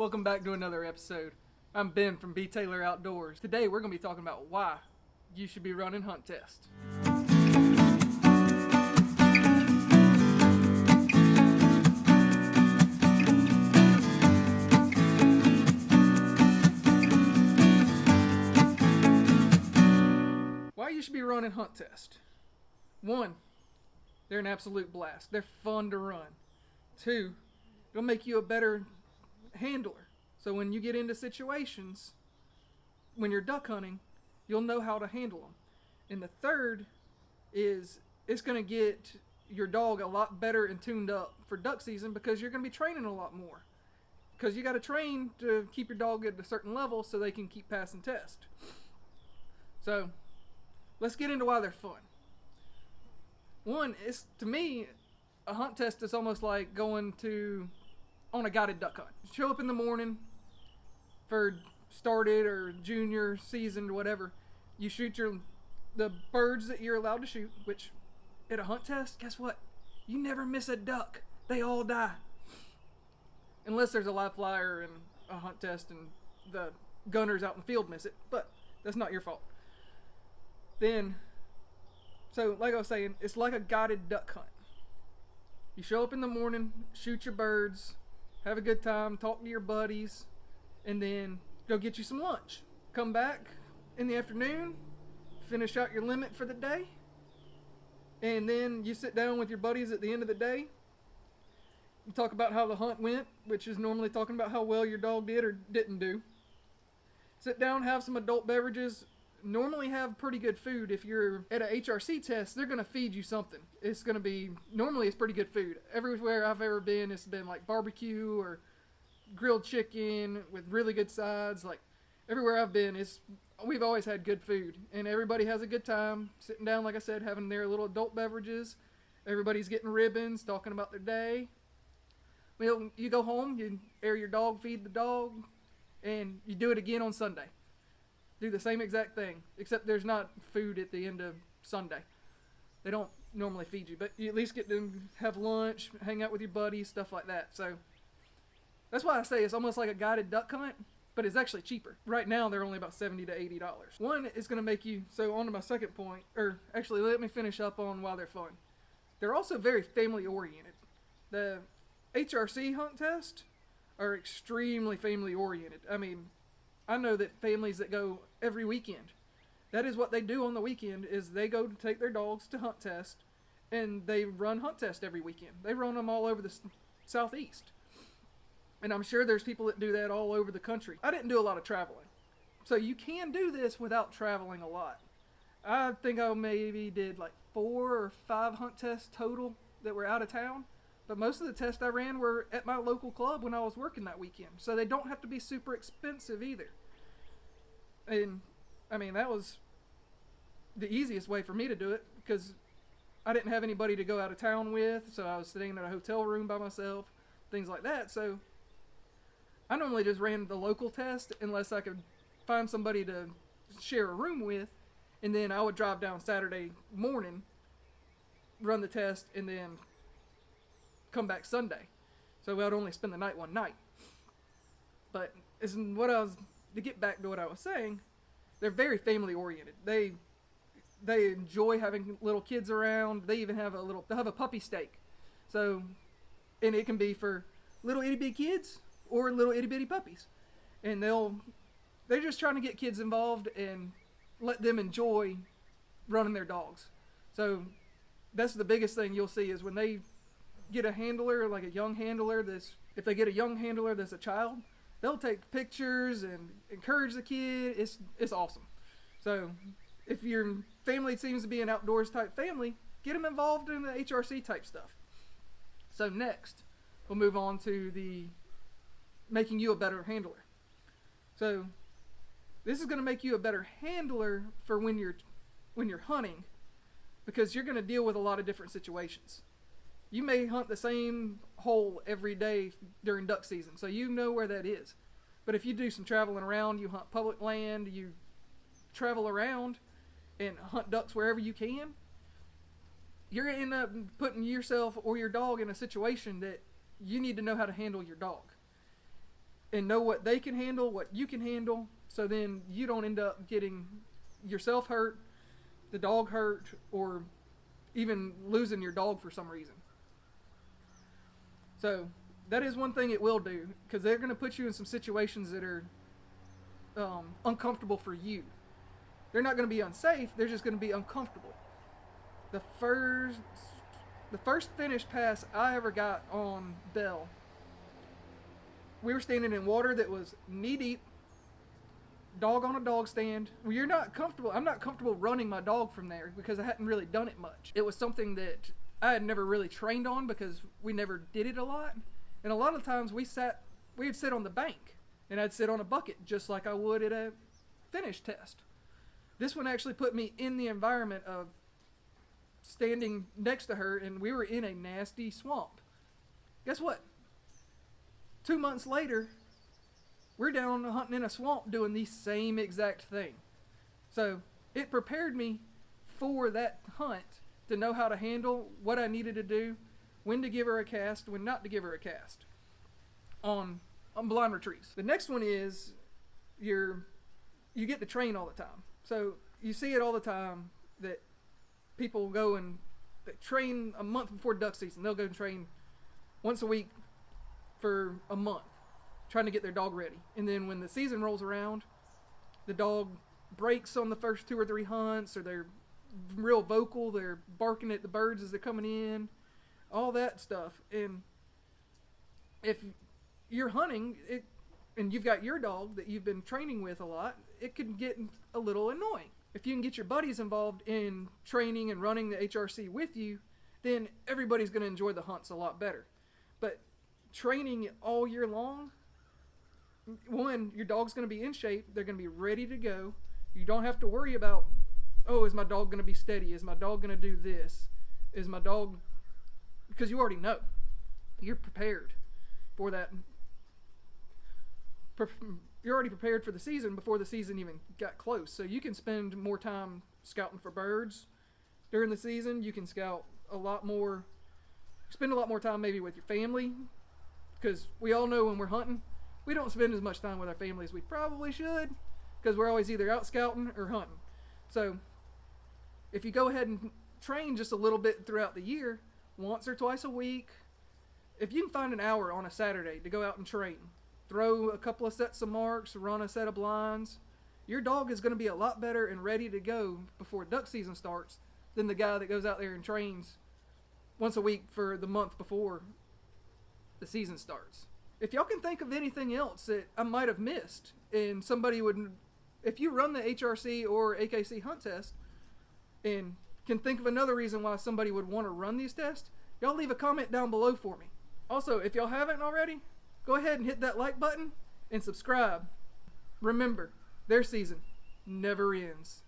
Welcome back to another episode. I'm Ben from B. Taylor Outdoors. Today we're going to be talking about why you should be running hunt tests. Why you should be running hunt tests. 1, they're an absolute blast. They're fun to run. 2, it'll make you a better handler. So when you get into situations, when you're duck hunting, you'll know how to handle them. And the third is it's going to get your dog a lot better and tuned up for duck season because you're going to be training a lot more. Because you got to train to keep your dog at a certain level so they can keep passing tests. So let's get into why they're fun. 1, is to me, a hunt test is almost like going on a guided duck hunt. You show up in the morning for started or junior seasoned, whatever. You shoot the birds that you're allowed to shoot, which at a hunt test, guess what? You never miss a duck. They all die. Unless there's a live flyer and a hunt test and the gunners out in the field miss it, but that's not your fault. So like I was saying, it's like a guided duck hunt. You show up in the morning, shoot your birds, have a good time, talk to your buddies, and then go get you some lunch. Come back in the afternoon, finish out your limit for the day, and then you sit down with your buddies at the end of the day. You talk about how the hunt went, which is normally talking about how well your dog did or didn't do. Sit down, have some adult beverages. Normally have pretty good food. If you're at a HRC test, they're going to feed you something. Normally it's pretty good food. Everywhere I've ever been, it's been like barbecue or grilled chicken with really good sides. Like everywhere I've been, we've always had good food. And everybody has a good time sitting down, like I said, having their little adult beverages. Everybody's getting ribbons, talking about their day. Well, you go home, you air your dog, feed the dog, and you do it again on Sunday. Do the same exact thing, except there's not food at the end of Sunday. They don't normally feed you, but you at least get to have lunch, hang out with your buddies, stuff like that. So that's why I say it's almost like a guided duck hunt, but it's actually cheaper. Right now they're only about $70 to $80. 1 is going to make you, so on to my second point, or actually let me finish up on why they're fun. They're also very family oriented. The HRC hunt tests are extremely family oriented. I mean, I know that families that go every weekend, that is what they do on the weekend, is they go to take their dogs to hunt test, and they run hunt test every weekend. They run them all over the southeast. And I'm sure there's people that do that all over the country. I didn't do a lot of traveling. So you can do this without traveling a lot. I think I maybe did like 4 or 5 hunt tests total that were out of town. But most of the tests I ran were at my local club when I was working that weekend. So they don't have to be super expensive either. And, I mean, that was the easiest way for me to do it because I didn't have anybody to go out of town with. So I was sitting in a hotel room by myself, things like that. So I normally just ran the local test unless I could find somebody to share a room with. And then I would drive down Saturday morning, run the test, and then come back Sunday. So I would only spend the night one night. But to get back to what I was saying, they're very family oriented. They enjoy having little kids around. They even have they'll have a puppy steak. So, and it can be for little itty bitty kids or little itty bitty puppies. And they're just trying to get kids involved and let them enjoy running their dogs. So that's the biggest thing you'll see is when they get a handler, like a young handler, if they get a young handler that's a child, they'll take pictures and encourage the kid. It's awesome. So if your family seems to be an outdoors type family, get them involved in the HRC type stuff. So next, we'll move on to the making you a better handler. So this is going to make you a better handler for when you're hunting, because you're going to deal with a lot of different situations. You may hunt the same hole every day during duck season, so you know where that is. But if you do some traveling around, you hunt public land, you travel around and hunt ducks wherever you can, you're going to end up putting yourself or your dog in a situation that you need to know how to handle your dog. and know what they can handle, what you can handle, so then you don't end up getting yourself hurt, the dog hurt, or even losing your dog for some reason. So that is one thing it will do, because they're going to put you in some situations that are uncomfortable for you. They're not going to be unsafe, they're just going to be uncomfortable. The first finished pass I ever got on Belle, we were standing in water that was knee deep, dog on a dog stand. Well, you're not comfortable. I'm not comfortable running my dog from there because I hadn't really done it much. It was something that I had never really trained on because we never did it a lot. And a lot of times we'd sit on the bank and I'd sit on a bucket just like I would at a finish test. This one actually put me in the environment of standing next to her, and we were in a nasty swamp. Guess what? 2 months later, we're down hunting in a swamp doing the same exact thing. So it prepared me for that hunt to know how to handle what I needed to do, when to give her a cast, when not to give her a cast on blind retreats. The next one is you get to train all the time. So you see it all the time that people go and they train a month before duck season. They'll go and train once a week for a month, trying to get their dog ready. And then when the season rolls around, the dog breaks on the first 2 or 3 hunts, or they're real vocal, they're barking at the birds as they're coming in, all that stuff. And if you're hunting it and you've got your dog that you've been training with a lot, it can get a little annoying. If you can get your buddies involved in training and running the HRC with you, then everybody's going to enjoy the hunts a lot better. But training all year long, one, your dog's going to be in shape, they're going to be ready to go. You don't have to worry about, oh, is my dog going to be steady? Is my dog going to do this? Is my dog... Because you already know. You're prepared for that. You're already prepared for the season before the season even got close. So you can spend more time scouting for birds during the season. You can spend a lot more time maybe with your family. Because we all know when we're hunting, we don't spend as much time with our family as we probably should, because we're always either out scouting or hunting. So if you go ahead and train just a little bit throughout the year, once or twice a week, if you can find an hour on a Saturday to go out and train, throw a couple of sets of marks, run a set of blinds, your dog is going to be a lot better and ready to go before duck season starts than the guy that goes out there and trains once a week for the month before the season starts. If y'all can think of anything else that I might have missed, and somebody would, if you run the HRC or AKC hunt test and can think of another reason why somebody would want to run these tests, y'all leave a comment down below for me. Also, if y'all haven't already, go ahead and hit that like button and subscribe. Remember, their season never ends.